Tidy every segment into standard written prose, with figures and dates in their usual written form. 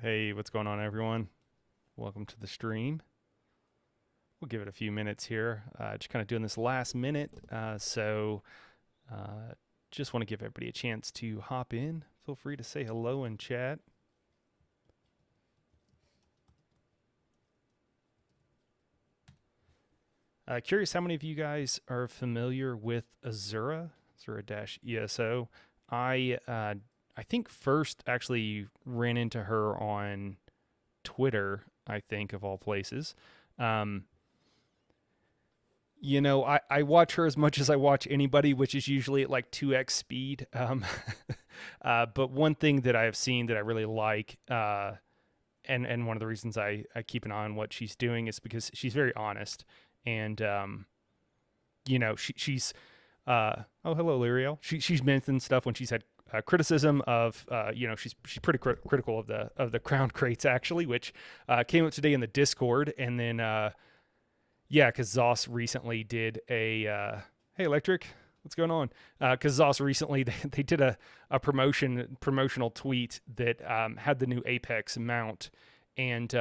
Hey, what's going on, everyone? Welcome to the stream. We'll give it a few minutes here. Just kind of doing this last minute. Just want to give everybody a chance to hop in. Feel free to say hello in chat. Curious how many of you guys are familiar with Azura, Azura-ESO. I think first actually ran into her on Twitter, I think, of all places. Um, I watch her as much as I watch anybody, which is usually at like 2x speed. But one thing that I have seen that I really like, and one of the reasons I keep an eye on what she's doing is because she's very honest. And, she's, oh, hello, Liriel. She's mentioned stuff when she's had criticism of, she's pretty critical of the crown crates, actually, which came up today in the Discord. And then, because Zoss recently did a hey Electric, what's going on? Because Zoss recently they did a promotional tweet that had the new Apex mount, and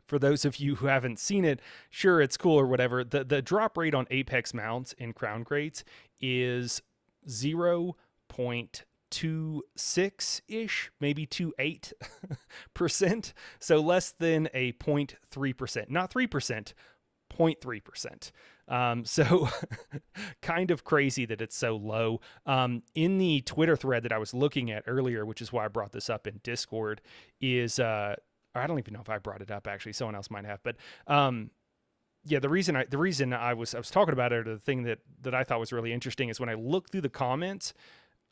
for those of you who haven't seen it, sure, it's cool or whatever. The drop rate on Apex mounts in crown crates is 0.26 ish, maybe 2.8%. So less than a 0.3%, not 3%. 0.3%. So kind of crazy that it's so low. In the Twitter thread that I was looking at earlier, which is why I brought this up in Discord, is I don't even know if I brought it up, actually. Someone else might have. But the reason I was talking about it, or the thing that I thought was really interesting, is when I looked through the comments,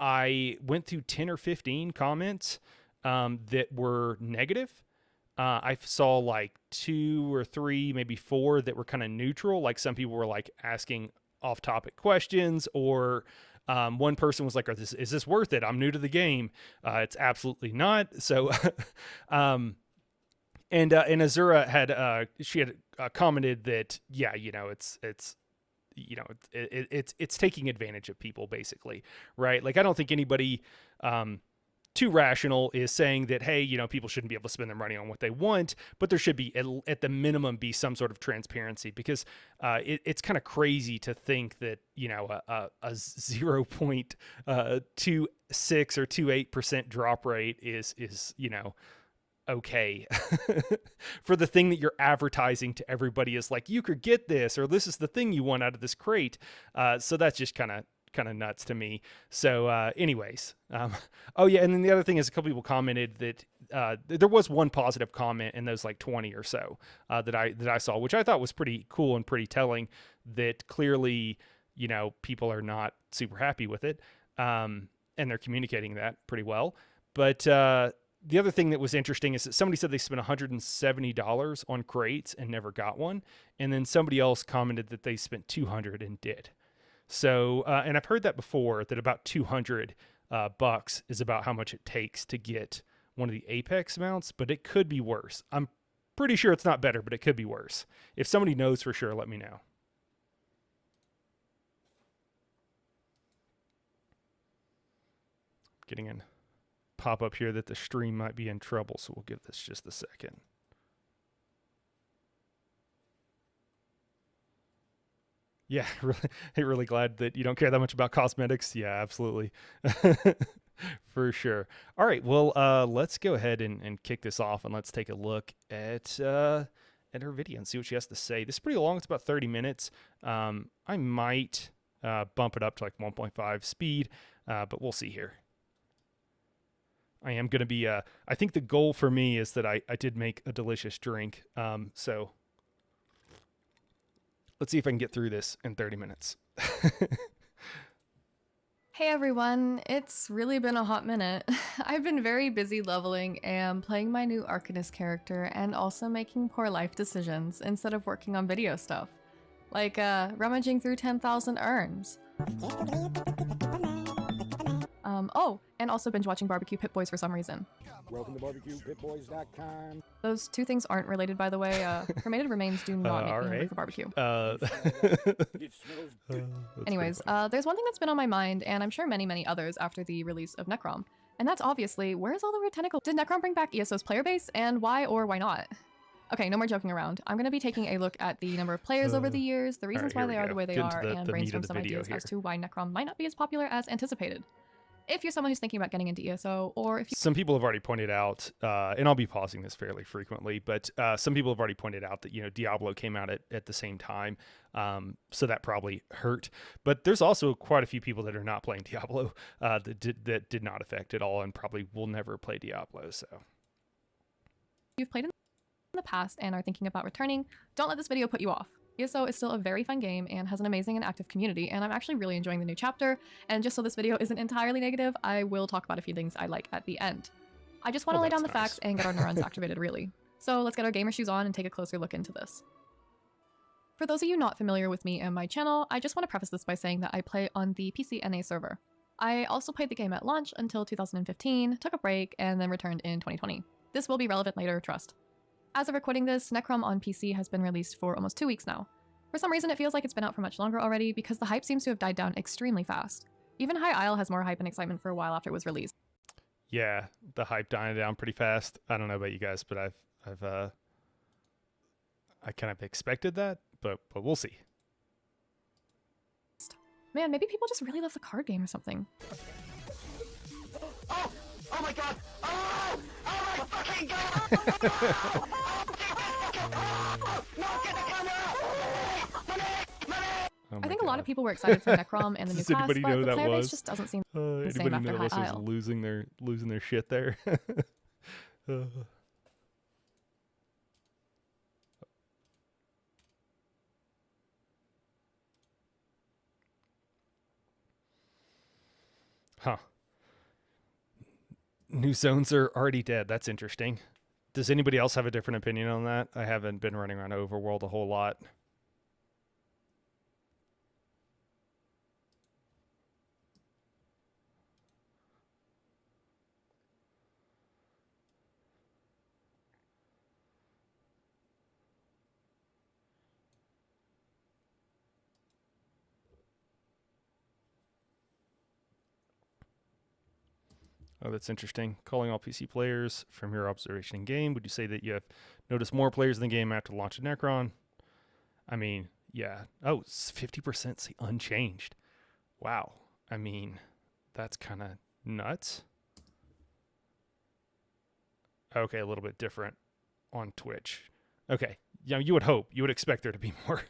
I went through 10 or 15 comments that were negative. I saw like 2 or 3, maybe 4 that were kind of neutral. Like some people were like asking off-topic questions, or one person was like, "Is this worth it? I'm new to the game." It's absolutely not. So, and Azura had commented that it's taking advantage of people, basically, right? Like I don't think anybody too rational is saying that, hey, people shouldn't be able to spend their money on what they want, but there should be at the minimum be some sort of transparency, because it's kind of crazy to think that a 0.26 or 2.8% drop rate is okay for the thing that you're advertising to everybody is like, you could get this, or this is the thing you want out of this crate. So that's just kind of nuts to me. So anyways, oh yeah, and then the other thing is a couple people commented that there was one positive comment in those like 20 or so that I saw, which I thought was pretty cool and pretty telling, that clearly people are not super happy with it, and they're communicating that pretty well. But the other thing that was interesting is that somebody said they spent $170 on crates and never got one, and then somebody else commented that they spent $200 and did. So, and I've heard that before, that about $200 bucks is about how much it takes to get one of the Apex mounts, but it could be worse. I'm pretty sure it's not better, but it could be worse. If somebody knows for sure, let me know. Getting a pop up here that the stream might be in trouble, so we'll give this just a second. Yeah, really glad that you don't care that much about cosmetics. Yeah, absolutely. For sure. All right, well, let's go ahead and kick this off, and let's take a look at her video and see what she has to say. This is pretty long. It's about 30 minutes. I might bump it up to like 1.5 speed, but we'll see here. I am going to be, I think the goal for me is that I did make a delicious drink, so let's see if I can get through this in 30 minutes. Hey everyone, it's really been a hot minute. I've been very busy leveling and playing my new Arcanist character, and also making poor life decisions instead of working on video stuff. Like rummaging through 10,000 urns. Oh, and also binge watching Barbecue Pit Boys for some reason. Welcome to barbecuepitboys.com. Those two things aren't related, by the way. Cremated remains do not make me hungry for barbecue. Anyways, there's one thing that's been on my mind, and I'm sure many others after the release of Necrom, And that's obviously, where's all the weird tentacle? Did Necrom bring back ESO's player base, and why or why not? Okay, no more joking around. I'm going to be taking a look at the number of players over the years, the reasons why they are the way they are, and brainstorm some ideas as to why Necrom might not be as popular as anticipated. If you're someone who's thinking about getting into ESO, or if you... Some people have already pointed out, and I'll be pausing this fairly frequently, but some people have already pointed out that, you know, Diablo came out at the same time, so that probably hurt. But there's also quite a few people that are not playing Diablo that did not affect at all, and probably will never play Diablo. So you've played in the past and are thinking about returning, don't let this video put you off. ESO is still a very fun game and has an amazing and active community, and I'm actually really enjoying the new chapter. And just so this video isn't entirely negative, I will talk about a few things I like at the end. I just want to lay down the facts and get our neurons activated, really. So let's get our gamer shoes on and take a closer look into this. For those of you not familiar with me and my channel, I just want to preface this by saying that I play on the PC NA server. I also played the game at launch until 2015, took a break, and then returned in 2020. This will be relevant later, trust. As of recording this, Necrom on PC has been released for almost 2 weeks now. For some reason, it feels like it's been out for much longer already because the hype seems to have died down extremely fast. Even High Isle has more hype and excitement for a while after it was released. yeah, the hype dying down pretty fast. I don't know about you guys, but I kind of expected that, but we'll see. Man, maybe people just really love the card game or something. Oh! Oh my god! Oh! Oh my fucking god! No, get the camera! Oh I think God. a lot of people were excited for Necrom and the new Does class, anybody but know the that player was? base just doesn't seem the same Anybody after know High this is Isle. losing their shit there? Huh. New zones are already dead. That's interesting. Does anybody else have a different opinion on that? I haven't been running around Overworld a whole lot. Oh, that's interesting. Calling all PC players from your observation in game. Would you say that you have noticed more players in the game after the launch of Necron? I mean, yeah. Oh, 50% say unchanged. Wow. I mean, that's kind of nuts. Okay, a little bit different on Twitch. Okay. Yeah, you would hope. You would expect there to be more.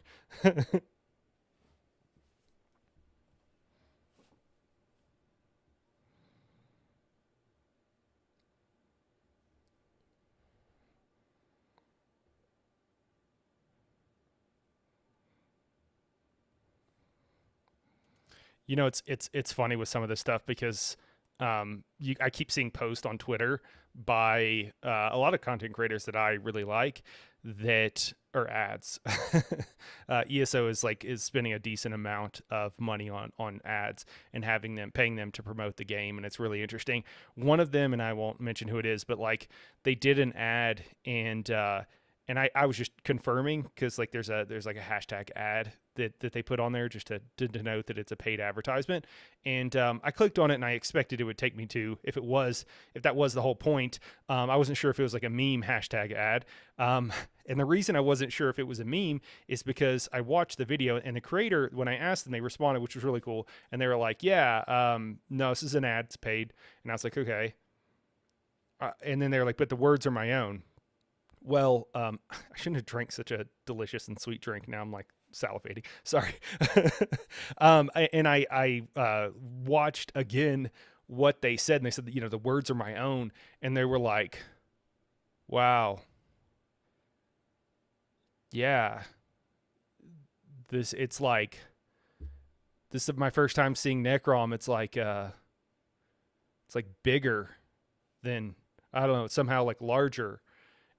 You know, it's funny with some of this stuff because I keep seeing posts on Twitter by a lot of content creators that I really like that are ads. ESO is spending a decent amount of money on ads and paying them to promote the game, and it's really interesting. One of them, and I won't mention who it is, but like they did an ad and I was just confirming because like there's like a hashtag ad that they put on there just to denote that it's a paid advertisement. And I clicked on it and I expected it would take me to, if that was the whole point. I wasn't sure if it was like a meme hashtag ad. And the reason I wasn't sure if it was a meme is because I watched the video and the creator, when I asked them, they responded, which was really cool. And they were like, yeah, no, this is an ad, it's paid. And I was like, okay. And then they were like, but the words are my own. Well, I shouldn't have drank such a delicious and sweet drink. Now I'm like salivating. Sorry. I watched again what they said, and they said that, you know, the words are my own, and they were like, wow. Yeah. This is my first time seeing Necrom. It's like bigger than, I don't know, it's somehow like larger.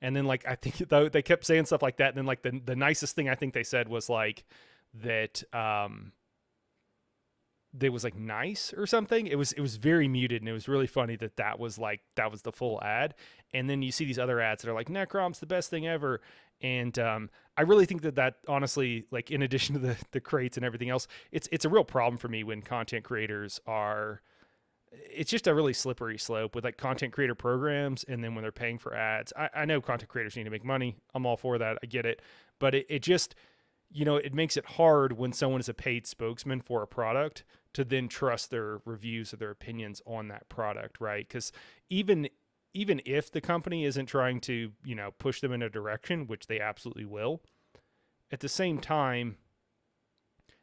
And then like I think though they kept saying stuff like that, and then like the nicest thing I think they said was like that they was like nice or something. It was very muted, and it was really funny that was the full ad. And then you see these other ads that are like Necrom's the best thing ever. And I really think that honestly, like in addition to the crates and everything else, it's a real problem for me when content creators are it's just a really slippery slope with like content creator programs, and then when they're paying for ads. I know content creators need to make money. I'm all for that. I get it. But it just, it makes it hard when someone is a paid spokesman for a product to then trust their reviews or their opinions on that product, right? Because even if the company isn't trying to, push them in a direction, which they absolutely will, at the same time,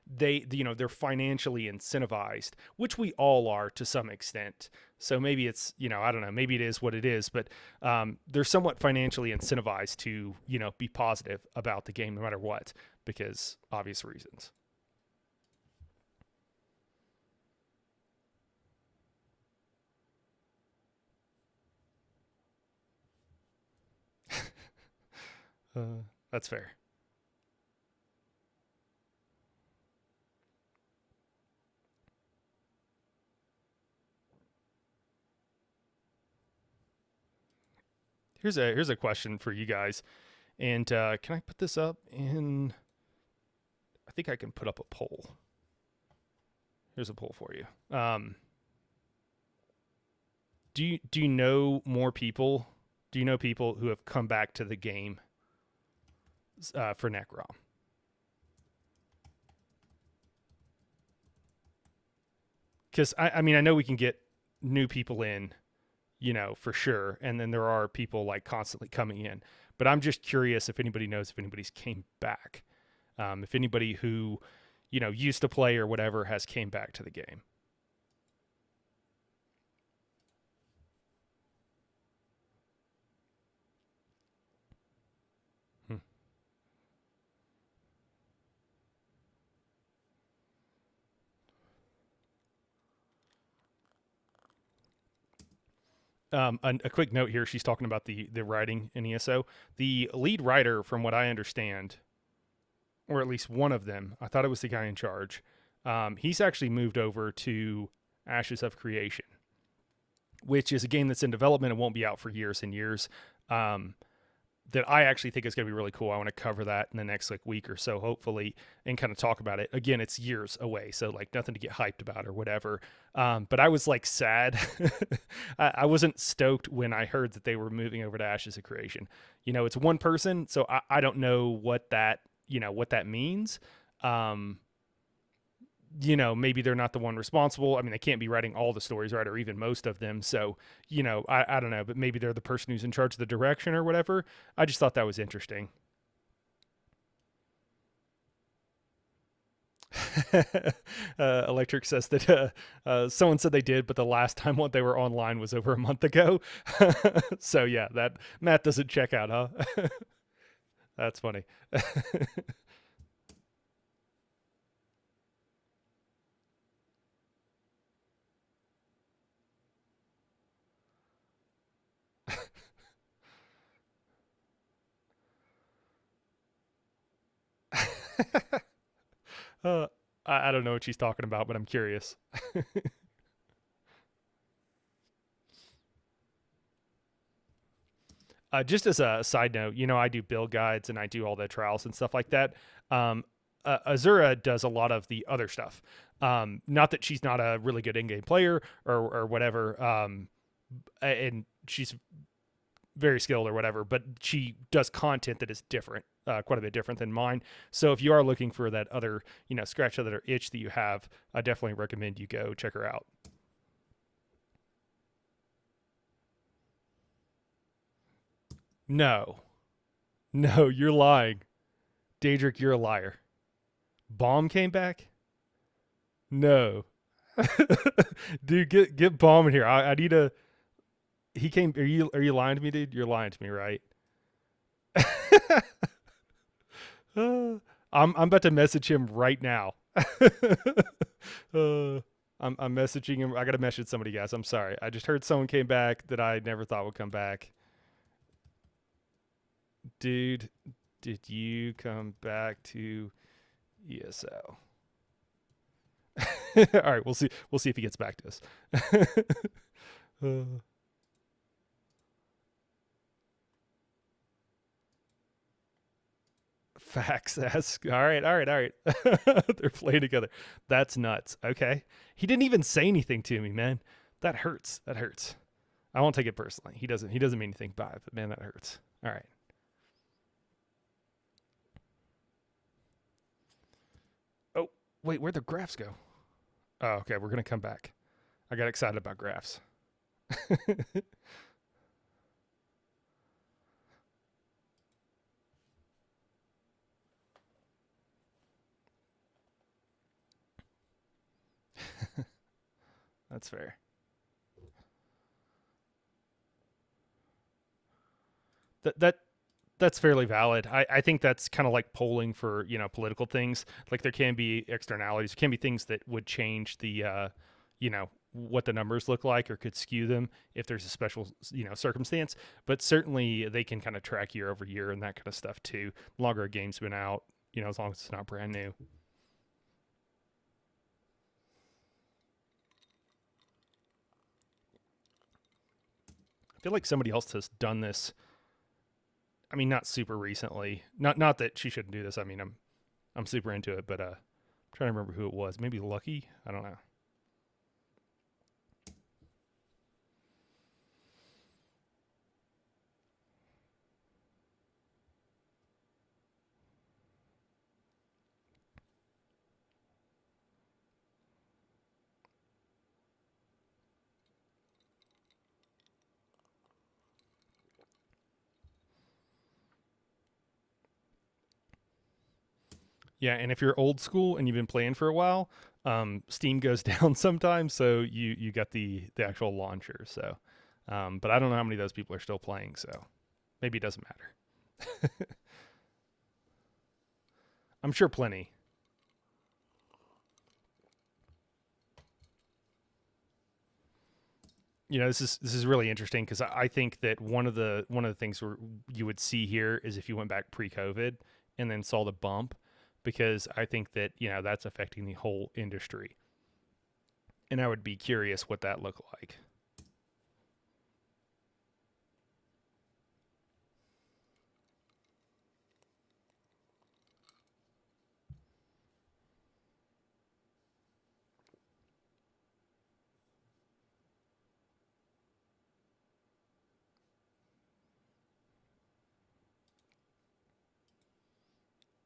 they're financially incentivized, which we all are to some extent. So maybe it's, I don't know, maybe it is what it is, but they're somewhat financially incentivized to, be positive about the game no matter what, because obvious reasons. That's fair. Here's a question for you guys, and can I put this up in? I think I can put up a poll. Here's a poll for you. Do you know more people? Do you know people who have come back to the game for Necrom? Because I mean, I know we can get new people in, for sure. And then there are people like constantly coming in, but I'm just curious if anybody knows if anybody's came back. If anybody who, used to play or whatever has came back to the game. A quick note here. She's talking about the writing in ESO. The lead writer, from what I understand, or at least one of them, I thought it was the guy in charge. He's actually moved over to Ashes of Creation, which is a game that's in development and won't be out for years and years. That I actually think is going to be really cool. I want to cover that in the next week or so, hopefully, and kind of talk about it. Again, it's years away, so nothing to get hyped about or whatever. But I was sad. I wasn't stoked when I heard that they were moving over to Ashes of Creation. It's one person, so I don't know what that means. Maybe they're not the one responsible. I mean, they can't be writing all the stories, right? Or even most of them. So, I don't know, but maybe they're the person who's in charge of the direction or whatever. I just thought that was interesting. Electric says that someone said they did, but the last time they were online was over a month ago. So yeah, that math doesn't check out, huh? That's funny. I don't know what she's talking about, but I'm curious. Just as a side note, I do build guides and I do all the trials and stuff like that. Azura does a lot of the other stuff. Not that she's not a really good in-game player or whatever, and she's very skilled or whatever, but she does content that is different, quite a bit different than mine. So if you are looking for that other, scratch that other itch that you have, I definitely recommend you go check her out. No, you're lying. Daedric, you're a liar. Bomb came back? No. Dude, get Bomb in here. I need a... He came... Are you lying to me, dude? You're lying to me, right? I'm about to message him right now. I'm messaging him. I gotta message somebody, guys. I'm sorry. I just heard someone came back that I never thought would come back. Dude, did you come back to ESO? All right, we'll see if he gets back to us. Facts. All right. They're playing together. That's nuts. Okay. He didn't even say anything to me, man. That hurts. That hurts. I won't take it personally. He doesn't mean anything by it, but man, that hurts. All right. Oh, wait, where'd the graphs go? Oh, okay, we're going to come back. I got excited about graphs. That's fair. That's fairly valid. I think that's kind of like polling for, you know, political things. Like there can be externalities, there can be things that would change the you know, what the numbers look like or could skew them if there's a special, you know, circumstance. But certainly they can kind of track year over year and that kind of stuff too. The longer a game's been out, you know, as long as it's not brand new. I feel like somebody else has done this. I mean, not super recently. Not that she shouldn't do this. I mean, I'm super into it, but I'm trying to remember who it was. Maybe Lucky? I don't know. Yeah, and if you're old school and you've been playing for a while, Steam goes down sometimes, so you got the actual launcher. So, but I don't know how many of those people are still playing, so maybe it doesn't matter. I'm sure plenty. You know, this is really interesting because I think that one of the things where you would see here is if you went back pre-COVID and then saw the bump, because I think that, you know, that's affecting the whole industry, and I would be curious what that looked like.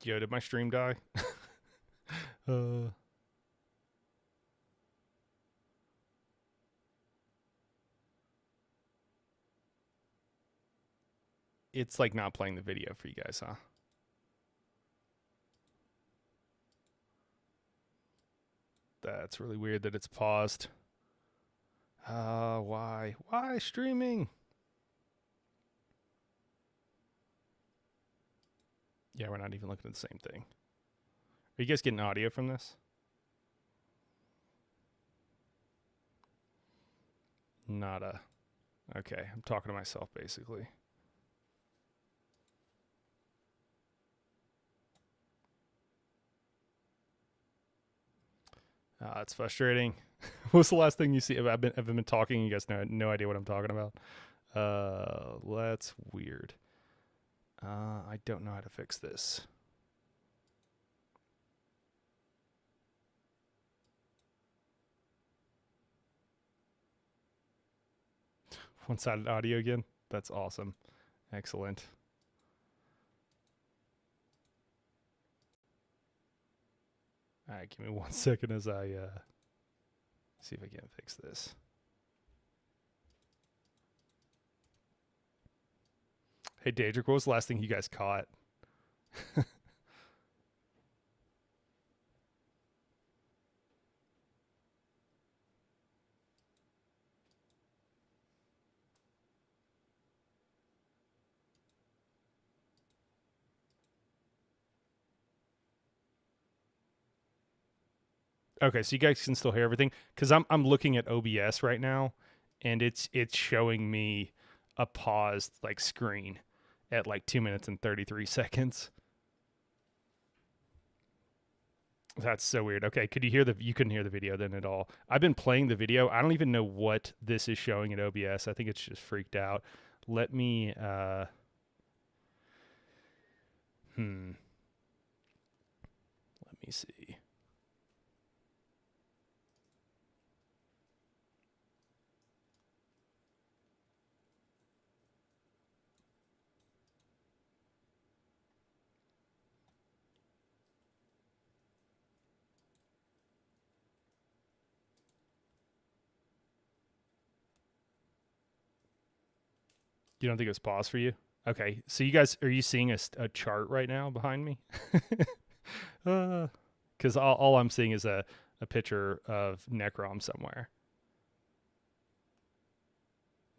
Yo, did my stream die? uh, it's like not playing the video for you guys, huh? That's really weird that it's paused. Why? Why streaming? Yeah, we're not even looking at the same thing. Are you guys getting audio from this? Nada. Okay, I'm talking to myself basically. It's frustrating. What's the last thing you see? I've been talking. You guys know no idea what I'm talking about. That's weird. I don't know how to fix this. One-sided audio again. That's awesome. Excellent. All right, give me 1 second as I see if I can fix this. Hey, Daedric, what was the last thing you guys caught? Okay, so you guys can still hear everything because I'm looking at OBS right now, and it's showing me a paused like screen at like 2 minutes and 33 seconds. That's so weird. Okay, could you hear you couldn't hear the video then at all. I've been playing the video. I don't even know what this is showing at OBS. I think it's just freaked out. Let me let me see. You don't think it was paused for you? Okay, so you guys, are you seeing a chart right now behind me? Because all I'm seeing is a picture of Necrom somewhere.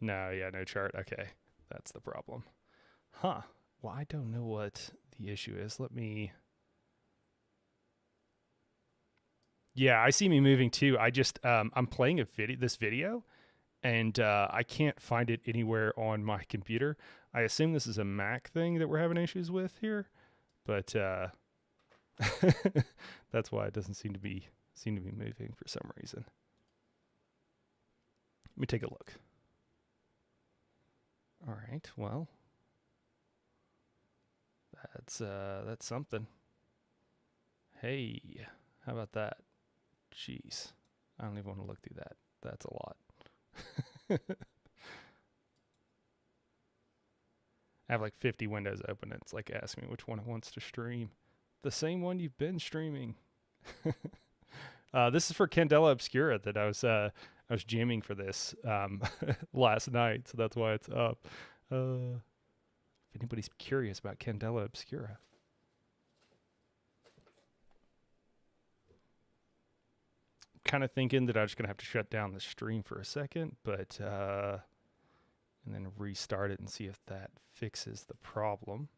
No, yeah, no chart. Okay, that's the problem. Huh. Well, I don't know what the issue is. Let me... Yeah, I see me moving too. I just, I'm playing this video, and I can't find it anywhere on my computer. I assume this is a Mac thing that we're having issues with here, but that's why it doesn't seem to be moving for some reason. Let me take a look. All right, well, that's something. Hey, how about that? Jeez, I don't even want to look through that. That's a lot. I have like 50 windows open. It's like asking me which one it wants to stream. The same one you've been streaming. This is for Candela Obscura that I was jamming for this last night, so that's why it's up. If anybody's curious about Candela Obscura. Kind of thinking that I'm just gonna have to shut down the stream for a second, but and then restart it and see if that fixes the problem.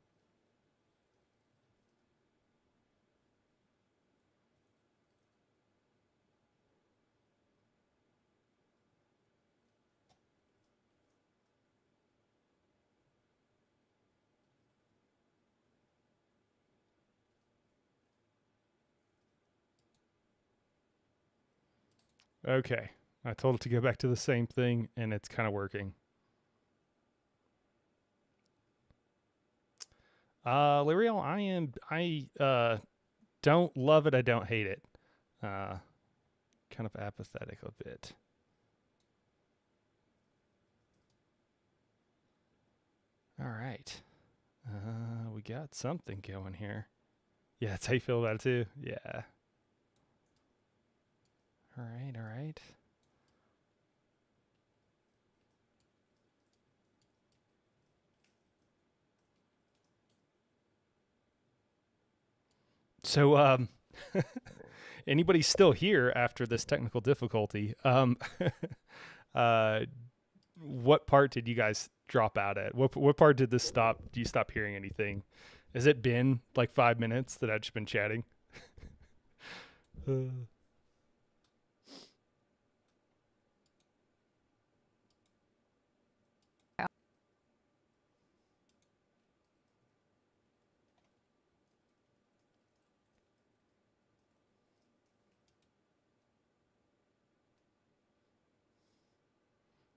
Okay, I told it to go back to the same thing, and it's kind of working. L'Oreal, I don't love it, I don't hate it. Kind of apathetic a bit. All right. We got something going here. Yeah, that's how you feel about it too. Yeah. All right, all right. So, anybody still here after this technical difficulty? What part did you guys drop out at? What part did this stop? Do you stop hearing anything? Has it been like 5 minutes that I've just been chatting?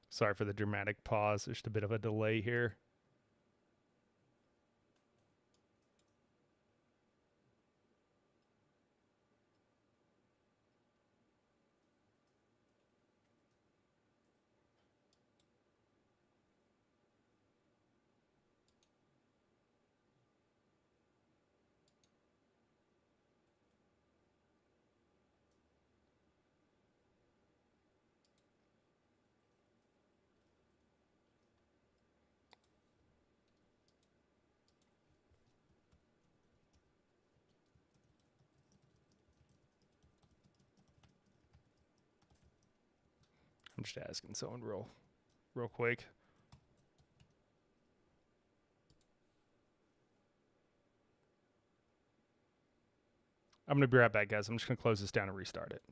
Sorry for the dramatic pause. There's just a bit of a delay here. I'm just asking someone real quick. I'm going to be right back, guys. I'm just going to close this down and restart it.